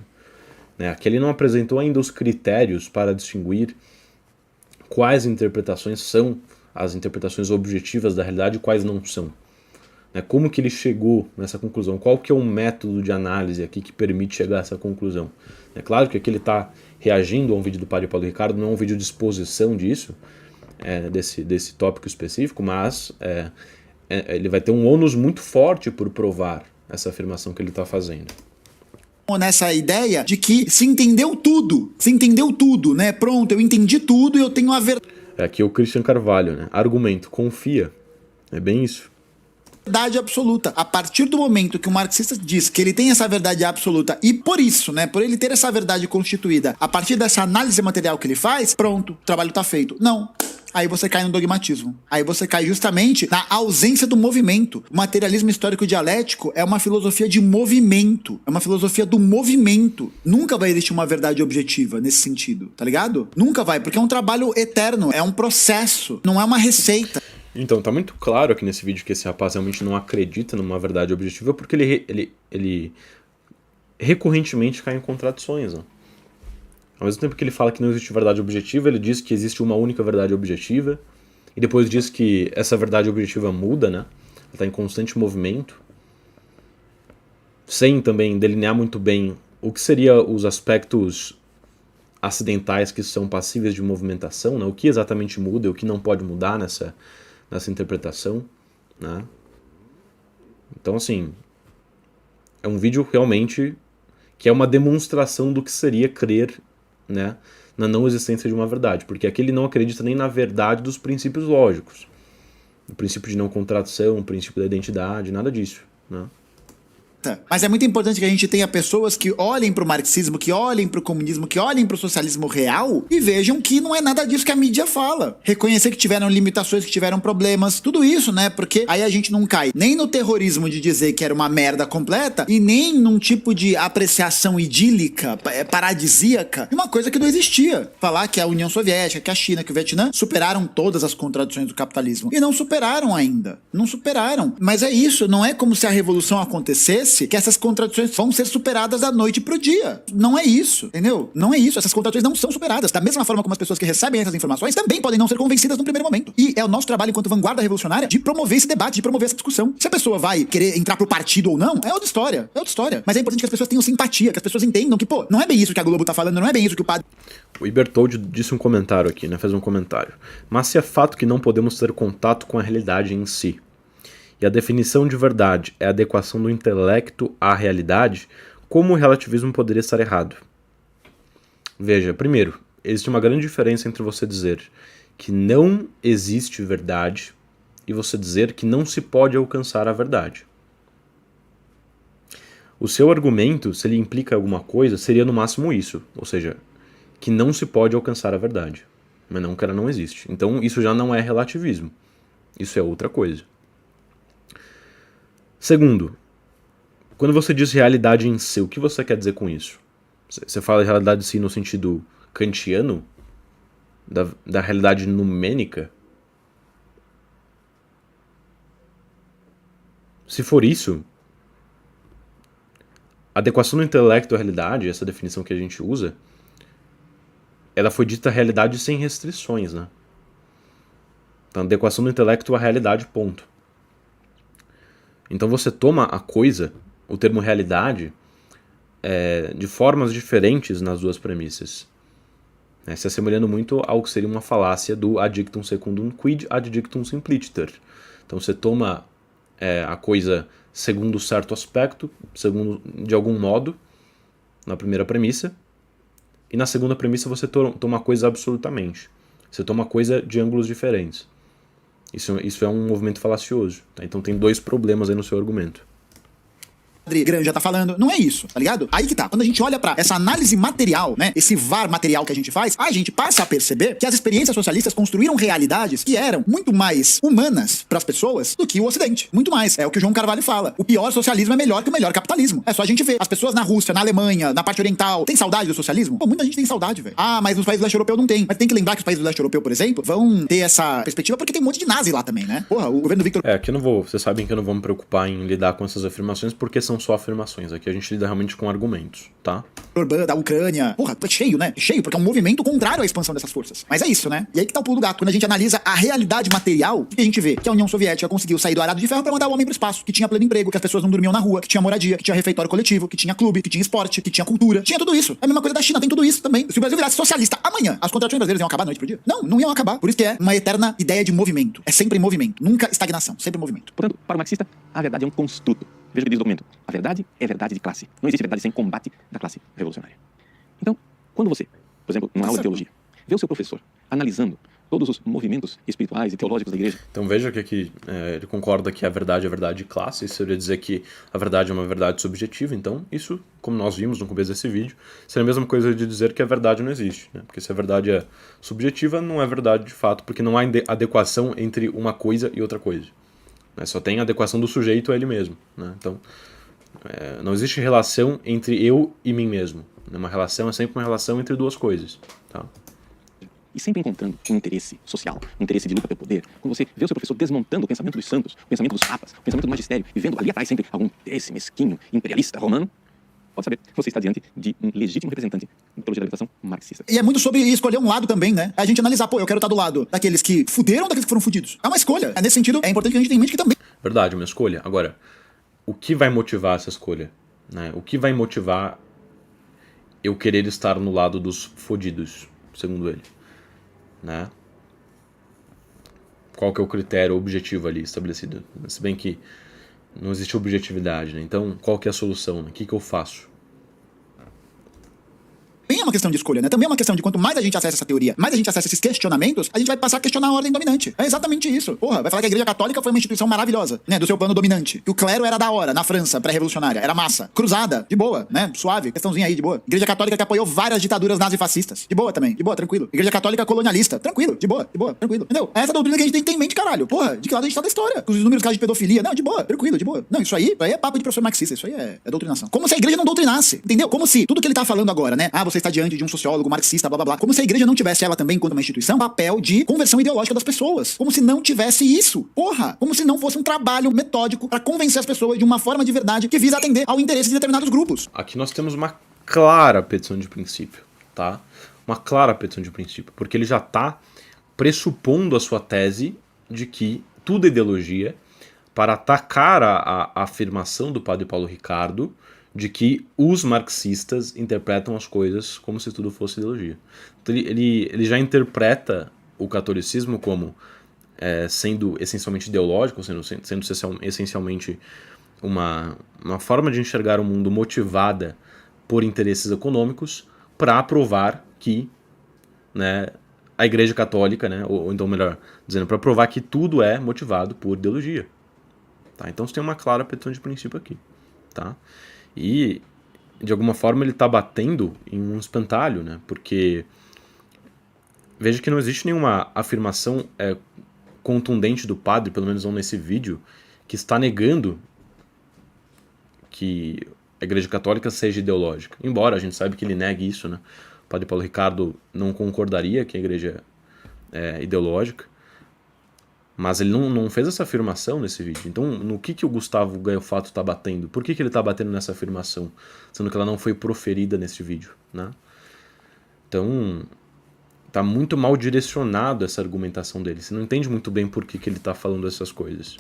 Né? Aqui ele não apresentou ainda os critérios para distinguir quais interpretações são as interpretações objetivas da realidade e quais não são. Como que ele chegou nessa conclusão? Qual que é o método de análise aqui que permite chegar a essa conclusão? É claro que aqui ele está reagindo a um vídeo do Padre Paulo Ricardo, não é um vídeo de exposição disso, desse tópico específico, mas ele vai ter um ônus muito forte por provar essa afirmação que ele está fazendo. Nessa ideia de que se entendeu tudo, né? Pronto, eu entendi tudo e eu tenho a verdade. Aqui é o Christian Carvalho, né? Argumento, confia. É bem isso. Verdade absoluta. A partir do momento que o marxista diz que ele tem essa verdade absoluta e por isso, né, por ele ter essa verdade constituída, a partir dessa análise material que ele faz, pronto, o trabalho tá feito. Não. Aí você cai no dogmatismo. Aí você cai justamente na ausência do movimento. O materialismo histórico dialético é uma filosofia de movimento. É uma filosofia do movimento. Nunca vai existir uma verdade objetiva nesse sentido, tá ligado? Nunca vai, porque é um trabalho eterno, é um processo, não é uma receita. Então, tá muito claro aqui nesse vídeo que esse rapaz realmente não acredita numa verdade objetiva porque ele recorrentemente cai em contradições, né? Ao mesmo tempo que ele fala que não existe verdade objetiva, ele diz que existe uma única verdade objetiva, e depois diz que essa verdade objetiva muda, né? Ela está em constante movimento, sem também delinear muito bem o que seriam os aspectos acidentais que são passíveis de movimentação, né? O que exatamente muda e o que não pode mudar nessa interpretação, né? Então, assim, é um vídeo realmente que é uma demonstração do que seria crer, né, na não existência de uma verdade, porque aqui ele não acredita nem na verdade dos princípios lógicos, o princípio de não contradição, o princípio da identidade, nada disso, né? Mas é muito importante que a gente tenha pessoas que olhem pro marxismo, que olhem pro comunismo, que olhem pro socialismo real e vejam que não é nada disso que a mídia fala. Reconhecer que tiveram limitações, que tiveram problemas, tudo isso, né? Porque aí a gente não cai nem no terrorismo de dizer que era uma merda completa e nem num tipo de apreciação idílica, paradisíaca, de uma coisa que não existia. Falar que a União Soviética, que a China, que o Vietnã superaram todas as contradições do capitalismo. E não superaram ainda. Não superaram. Mas é isso, não é como se a revolução acontecesse que essas contradições vão ser superadas da noite pro dia. Não é isso, entendeu? Não é isso. Essas contradições não são superadas. Da mesma forma como as pessoas que recebem essas informações também podem não ser convencidas no primeiro momento. E é o nosso trabalho enquanto vanguarda revolucionária de promover esse debate, de promover essa discussão. Se a pessoa vai querer entrar pro partido ou não, é outra história. É outra história. Mas é importante que as pessoas tenham simpatia, que as pessoas entendam que, pô, não é bem isso que a Globo tá falando, não é bem isso que o padre... O Ibertold disse um comentário aqui, né? Fez um comentário. Mas se é fato que não podemos ter contato com a realidade em si, e a definição de verdade é a adequação do intelecto à realidade, como o relativismo poderia estar errado? Veja, primeiro, existe uma grande diferença entre você dizer que não existe verdade e você dizer que não se pode alcançar a verdade. O seu argumento, se ele implica alguma coisa, seria no máximo isso, ou seja, que não se pode alcançar a verdade, mas não que ela não existe. Então isso já não é relativismo, isso é outra coisa. Segundo, quando você diz realidade em si, o que você quer dizer com isso? Você fala de realidade em si no sentido kantiano? Da realidade numênica? Se for isso, a adequação do intelecto à realidade, essa definição que a gente usa, ela foi dita realidade sem restrições, né? Então, adequação do intelecto à realidade, ponto. Então você toma a coisa, o termo realidade, de formas diferentes nas duas premissas, né? Se assemelhando muito ao que seria uma falácia do ad dictum secundum quid ad dictum simpliciter. Então você toma a coisa segundo certo aspecto, segundo de algum modo, na primeira premissa, e na segunda premissa você toma a coisa absolutamente. Você toma a coisa de ângulos diferentes. Isso é um movimento falacioso. Tá? Então tem dois problemas aí no seu argumento. Granja tá falando, não é isso, tá ligado? Aí que tá, quando a gente olha pra essa análise material, né, esse VAR material que a gente faz, a gente passa a perceber que as experiências socialistas construíram realidades que eram muito mais humanas pras pessoas do que o Ocidente, muito mais, é o que o João Carvalho fala, o pior socialismo é melhor que o melhor capitalismo, é só a gente ver, as pessoas na Rússia, na Alemanha, na parte oriental, tem saudade do socialismo? Pô, muita gente tem saudade, velho. Ah, mas nos países do leste europeu não tem, mas tem que lembrar que os países do leste europeu, por exemplo, vão ter essa perspectiva porque tem um monte de nazi lá também, né? Porra, o governo do Victor... Aqui eu não vou, vocês sabem que eu não vou me preocupar em lidar com essas afirmações porque são só afirmações. Aqui a gente lida realmente com argumentos, tá? Da Ucrânia. Porra, tá cheio, né? Cheio, porque é um movimento contrário à expansão dessas forças. Mas é isso, né? E aí que tá o pulo do gato. Quando a gente analisa a realidade material, o que a gente vê? Que a União Soviética conseguiu sair do arado de ferro pra mandar o homem pro espaço, que tinha pleno emprego, que as pessoas não dormiam na rua, que tinha moradia, que tinha refeitório coletivo, que tinha clube, que tinha esporte, que tinha cultura. Tinha tudo isso. É a mesma coisa da China, tem tudo isso também. Se o Brasil virasse socialista amanhã, as contradições brasileiras iam acabar da noite pro dia? Não, não iam acabar. Por isso que é uma eterna ideia de movimento. É sempre movimento, nunca estagnação, sempre movimento. Portanto, para o marxista, a verdade é um construto. Veja o que diz o documento. A verdade é verdade de classe. Não existe verdade sem combate da classe revolucionária. Então, quando você, por exemplo, numa aula de teologia, vê o seu professor analisando todos os movimentos espirituais e teológicos da igreja... Então veja que aqui ele concorda que a verdade é verdade de classe. Isso seria dizer que a verdade é uma verdade subjetiva. Então isso, como nós vimos no começo desse vídeo, seria a mesma coisa de dizer que a verdade não existe, né? Porque se a verdade é subjetiva, não é verdade de fato, porque não há adequação entre uma coisa e outra coisa. Só tem a adequação do sujeito a ele mesmo, né? Então, não existe relação entre eu e mim mesmo. Uma relação é sempre uma relação entre duas coisas, tá? E sempre encontrando um interesse social, um interesse de luta pelo poder. Quando você vê o seu professor desmontando o pensamento dos santos, o pensamento dos papas, o pensamento do magistério, e vendo ali atrás sempre algum interesse mesquinho, imperialista romano, pode saber, você está diante de um legítimo representante da teologia da libertação marxista. E é muito sobre escolher um lado também, né? A gente analisar, pô, eu quero estar do lado daqueles que fuderam ou daqueles que foram fudidos. É uma escolha. Nesse sentido, é importante que a gente tenha em mente que também... Verdade, uma escolha. Agora, o que vai motivar essa escolha? Né? O que vai motivar eu querer estar no lado dos fodidos, segundo ele? Né? Qual que é o critério objetivo ali estabelecido? Se bem que não existe objetividade, né? Então qual que é a solução? Né? O que eu faço? Também é uma questão de escolha, né? Também é uma questão de quanto mais a gente acessa essa teoria, mais a gente acessa esses questionamentos, a gente vai passar a questionar a ordem dominante. É exatamente isso. Porra, vai falar que a Igreja Católica foi uma instituição maravilhosa, né? Do seu plano dominante. Que o clero era da hora, na França, pré-revolucionária. Era massa. Cruzada, de boa, né? Suave. Questãozinha aí, de boa. Igreja Católica que apoiou várias ditaduras nazifascistas. De boa também. De boa, tranquilo. Igreja Católica colonialista. Tranquilo. De boa, tranquilo. Entendeu? É essa doutrina que a gente tem que ter em mente, caralho. Porra, de que lado a gente tá da história? Os números casos de pedofilia. Não, de boa, tranquilo, de boa. Não, isso aí é papo de professor marxista. Isso aí é doutrinação. Como se a igreja não doutrinasse. Entendeu? Como se tudo que ele tá falando agora, né? Ah, você está diante de um sociólogo marxista, blá blá blá. Como se a igreja não tivesse ela também, enquanto uma instituição, papel de conversão ideológica das pessoas. Como se não tivesse isso. Porra! Como se não fosse um trabalho metódico para convencer as pessoas de uma forma de verdade que visa atender ao interesse de determinados grupos. Aqui nós temos uma clara petição de princípio, tá? Uma clara petição de princípio, porque ele já está pressupondo a sua tese de que tudo é ideologia para atacar a afirmação do padre Paulo Ricardo de que os marxistas interpretam as coisas como se tudo fosse ideologia. Então ele já interpreta o catolicismo como sendo essencialmente ideológico, sendo essencialmente uma forma de enxergar o mundo motivada por interesses econômicos para provar que, né, a Igreja Católica, né, ou então melhor dizendo, para provar que tudo é motivado por ideologia. Tá? Então você tem uma clara petição de princípio aqui. Tá? E, de alguma forma, ele está batendo em um espantalho, né? Porque veja que não existe nenhuma afirmação contundente do padre, pelo menos não nesse vídeo, que está negando que a Igreja Católica seja ideológica. Embora a gente saiba que ele negue isso, né? O padre Paulo Ricardo não concordaria que a Igreja é ideológica, mas ele não fez essa afirmação nesse vídeo. Então, no que o Gustavo Gaiofato está batendo? Por que ele está batendo nessa afirmação, sendo que ela não foi proferida nesse vídeo, né? Então, tá muito mal direcionado essa argumentação dele. Você não entende muito bem por que ele tá falando essas coisas.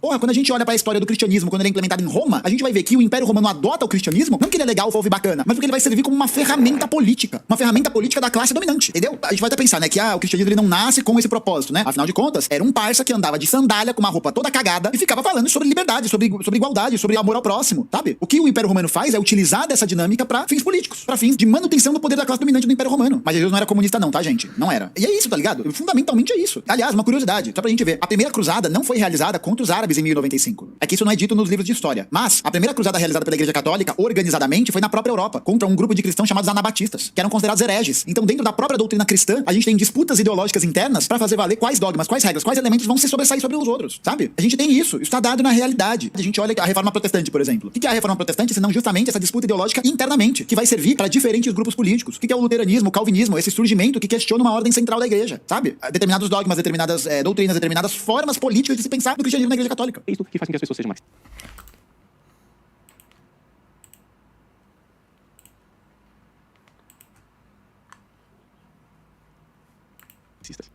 Porra, quando a gente olha pra história do cristianismo, quando ele é implementado em Roma, a gente vai ver que o Império Romano adota o cristianismo, não porque ele é legal, fofo e bacana, mas porque ele vai servir como uma ferramenta política. Uma ferramenta política da classe dominante, entendeu? A gente vai até pensar, né, que o cristianismo ele não nasce com esse propósito, né? Afinal de contas, era um parça que andava de sandália, com uma roupa toda cagada, e ficava falando sobre liberdade, sobre igualdade, sobre amor ao próximo, sabe? O que o Império Romano faz é utilizar dessa dinâmica pra fins políticos, pra fins de manutenção do poder da classe dominante do Império Romano. Mas Jesus não era comunista não, tá, gente? Não era. E é isso, tá ligado? Fundamentalmente é isso. Aliás, uma curiosidade, só pra gente ver. A primeira cruzada não foi realizada contra os árabes em 1095. É que isso não é dito nos livros de história. Mas a primeira cruzada realizada pela Igreja Católica, organizadamente, foi na própria Europa, contra um grupo de cristãos chamados anabatistas, que eram considerados hereges. Então, dentro da própria doutrina cristã, a gente tem disputas ideológicas internas pra fazer valer quais dogmas, quais regras, quais elementos vão se sobressair sobre os outros, sabe? A gente tem isso. Isso tá dado na realidade. A gente olha a Reforma Protestante, por exemplo. O que é a Reforma Protestante, senão justamente essa disputa ideológica internamente, que vai servir para diferentes grupos políticos? O que é o luteranismo, o calvinismo, esse surgimento que questiona uma ordem central da Igreja, sabe? Determinados dogmas, determinadas doutrinas, determinadas formas políticas de se pensar no cristianismo na Igreja Católica. É isso que faz com que as pessoas sejam mais.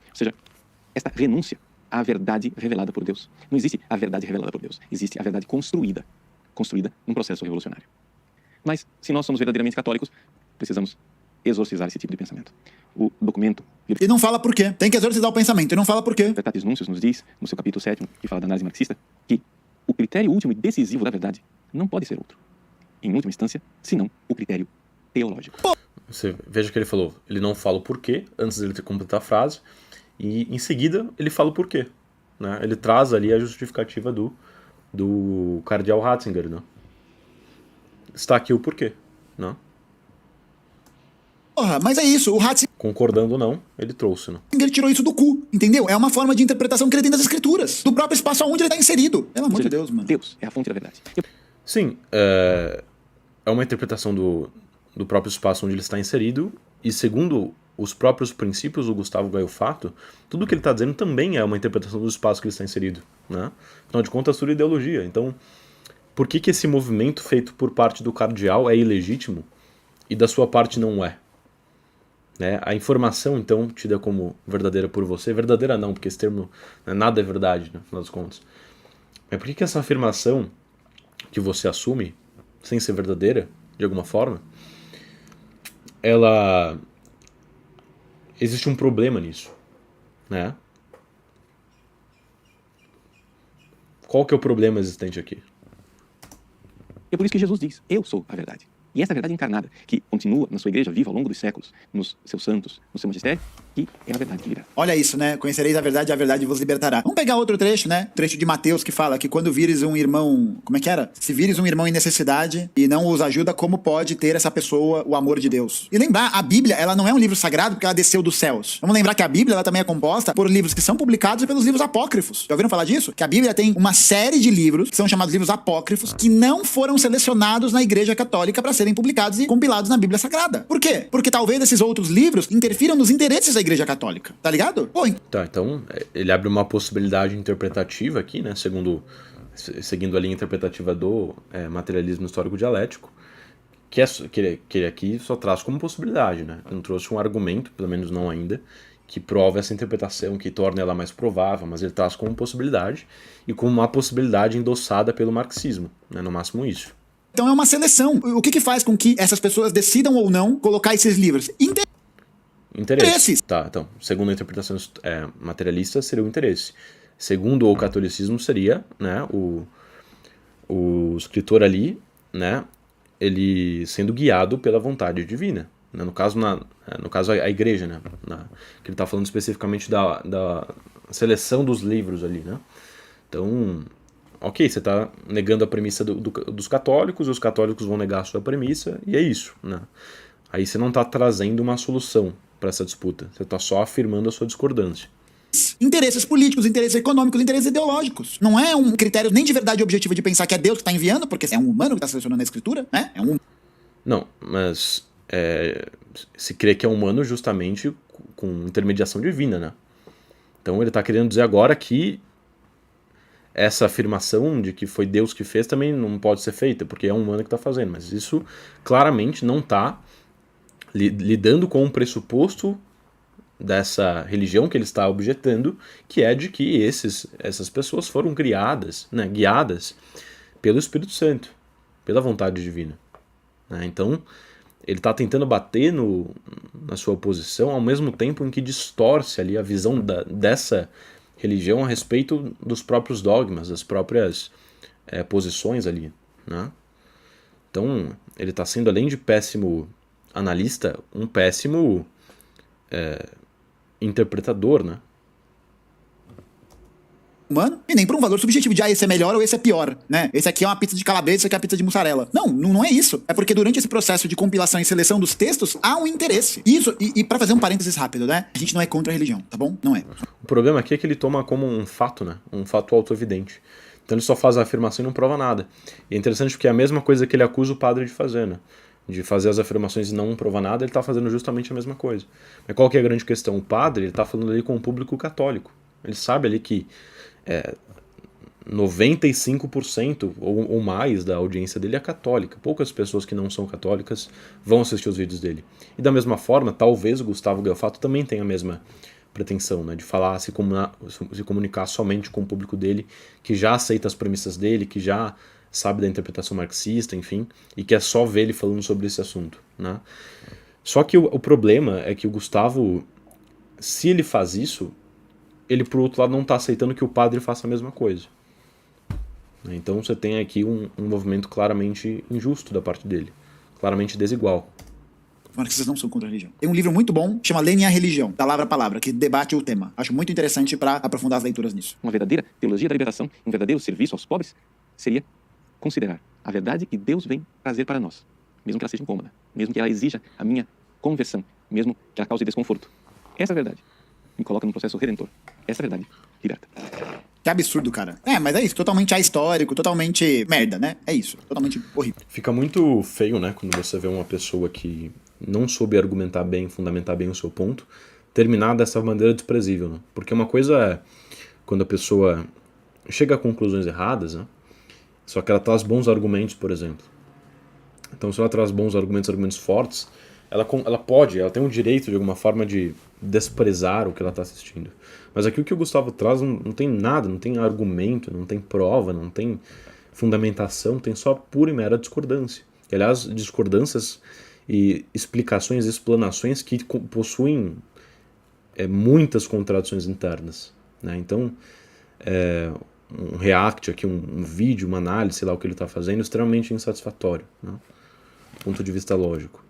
Ou seja, esta renúncia à verdade revelada por Deus. Não existe a verdade revelada por Deus. Existe a verdade construída num processo revolucionário. Mas, se nós somos verdadeiramente católicos, precisamos exorcizar esse tipo de pensamento. O documento... E não fala por quê. Tem que exorcizar o pensamento, e não fala por quê. Veritatis Nuncius nos diz, no seu capítulo 7, que fala da análise marxista, que o critério último e decisivo da verdade não pode ser outro, em última instância, senão o critério teológico. Você veja que ele falou, ele não fala o porquê, antes dele ter completar a frase, e em seguida ele fala o porquê. Né? Ele traz ali a justificativa do cardeal Ratzinger. Né? Está aqui o porquê. Né? Porra, mas é isso, o Ratzinger Concordando ou não, ele trouxe. Né? tirou isso do cu, entendeu? É uma forma de interpretação que ele tem das escrituras, do próprio espaço onde ele está inserido. Pelo amor de Deus, mano. Deus é a fonte da verdade. Sim, é uma interpretação do próprio espaço onde ele está inserido, e segundo os próprios princípios do Gustavo Gaiofato, tudo que ele está dizendo também é uma interpretação do espaço que ele está inserido. Né? Afinal de contas, tudo é ideologia. Então, por que esse movimento feito por parte do cardeal é ilegítimo e da sua parte não é? Né? A informação, então, tida como verdadeira por você, verdadeira não, porque esse termo, né, nada é verdade, né, no final das contas. Mas por que essa afirmação que você assume, sem ser verdadeira, de alguma forma, ela... existe um problema nisso, né? Qual que é o problema existente aqui? É por isso que Jesus diz, eu sou a verdade. E essa verdade encarnada, que continua na sua igreja viva ao longo dos séculos, nos seus santos, no seu magistério, que é a verdade que liberta. Olha isso, né? Conhecereis a verdade vos libertará. Vamos pegar outro trecho, né? Trecho de Mateus que fala que quando vires um irmão... Como é que era? Se vires um irmão em necessidade e não os ajuda, como pode ter essa pessoa o amor de Deus? E lembrar, a Bíblia, ela não é um livro sagrado porque ela desceu dos céus. Vamos lembrar que a Bíblia, ela também é composta por livros que são publicados e pelos livros apócrifos. Já ouviram falar disso? Que a Bíblia tem uma série de livros que são chamados livros apócrifos que não foram selecionados na Igreja Católica para serem publicados e compilados na Bíblia Sagrada. Por quê? Porque talvez esses outros livros interfiram nos interesses da Igreja Católica. Tá ligado? Pô, Tá, então ele abre uma possibilidade interpretativa aqui, né? Seguindo a linha interpretativa do materialismo histórico dialético, que ele aqui só traz como possibilidade, né? Ele não trouxe um argumento, pelo menos não ainda, que prova essa interpretação, que torna ela mais provável, mas ele traz como possibilidade e como uma possibilidade endossada pelo marxismo, né? No máximo isso. Então é uma seleção. O que faz com que essas pessoas decidam ou não colocar esses livros? Interesse. Tá, então, segundo a interpretação materialista, seria o interesse. Segundo o catolicismo, seria, né, o escritor ali, né, ele sendo guiado pela vontade divina. né? No caso, a igreja, né? Que ele está falando especificamente da seleção dos livros ali, né? Então, ok, você está negando a premissa dos católicos, os católicos vão negar a sua premissa, e é isso, né? Aí você não está trazendo uma solução para essa disputa, você está só afirmando a sua discordância. Interesses políticos, interesses econômicos, interesses ideológicos. Não é um critério nem de verdade objetivo de pensar que é Deus que está enviando, porque é um humano que está selecionando a escritura, né? Não, mas se crê que é humano justamente com intermediação divina, né? Então ele está querendo dizer agora que essa afirmação de que foi Deus que fez também não pode ser feita, porque é um humano que está fazendo, mas isso claramente não está lidando com o pressuposto dessa religião que ele está objetando, que é de que essas pessoas foram criadas, né, guiadas pelo Espírito Santo, pela vontade divina. Né? Então, ele está tentando bater na sua oposição ao mesmo tempo em que distorce ali a visão dessa religião a respeito dos próprios dogmas, das próprias posições ali. Né? Então, ele está sendo, além de péssimo analista, um péssimo interpretador, né? Humano, e nem por um valor subjetivo de esse é melhor ou esse é pior, né? Esse aqui é uma pizza de calabresa, esse aqui é uma pizza de mussarela. Não é isso. É porque durante esse processo de compilação e seleção dos textos, há um interesse. Isso, e pra fazer um parênteses rápido, né? A gente não é contra a religião, tá bom? Não é. O problema aqui é que ele toma como um fato, né? Um fato autoevidente. Então ele só faz a afirmação e não prova nada. E é interessante porque é a mesma coisa que ele acusa o padre de fazer, né? De fazer as afirmações e não provar nada, ele está fazendo justamente a mesma coisa. Mas qual que é a grande questão? O padre está falando ali com o público católico. Ele sabe ali que 95% ou mais da audiência dele é católica. Poucas pessoas que não são católicas vão assistir os vídeos dele. E da mesma forma, talvez o Gustavo Gaio Fato também tenha a mesma pretensão, né, de falar, se comunicar somente com o público dele, que já aceita as premissas dele, que já sabe da interpretação marxista, enfim, e que é só ver ele falando sobre esse assunto. Né? Só que o problema é que o Gustavo, se ele faz isso, ele, por outro lado, não está aceitando que o padre faça a mesma coisa. Então você tem aqui um movimento claramente injusto da parte dele, claramente desigual. Os marxistas não são contra a religião. Tem um livro muito bom, chama Lênin e a Religião, palavra a palavra, que debate o tema. Acho muito interessante para aprofundar as leituras nisso. Uma verdadeira teologia da liberação, um verdadeiro serviço aos pobres, seria considerar a verdade que Deus vem trazer para nós, mesmo que ela seja incômoda, mesmo que ela exija a minha conversão, mesmo que ela cause desconforto. Essa verdade me coloca num processo redentor. Essa verdade liberta. Que absurdo, cara. Mas é isso, totalmente ahistórico, totalmente merda, né? É isso, totalmente horrível. Fica muito feio, né, quando você vê uma pessoa que não soube argumentar bem, fundamentar bem o seu ponto, terminar dessa maneira desprezível, né? Porque uma coisa é quando a pessoa chega a conclusões erradas, né? Só que ela traz bons argumentos, por exemplo. Então, se ela traz bons argumentos fortes, ela tem o direito, de alguma forma, de desprezar o que ela está assistindo. Mas aqui o que o Gustavo traz não tem nada, não tem argumento, não tem prova, não tem fundamentação, tem só pura e mera discordância. E, aliás, discordâncias e explicações, explanações que possuem muitas contradições internas. Né? Então, um react aqui, um vídeo, uma análise, sei lá o que ele está fazendo, extremamente insatisfatório, né? Do ponto de vista lógico.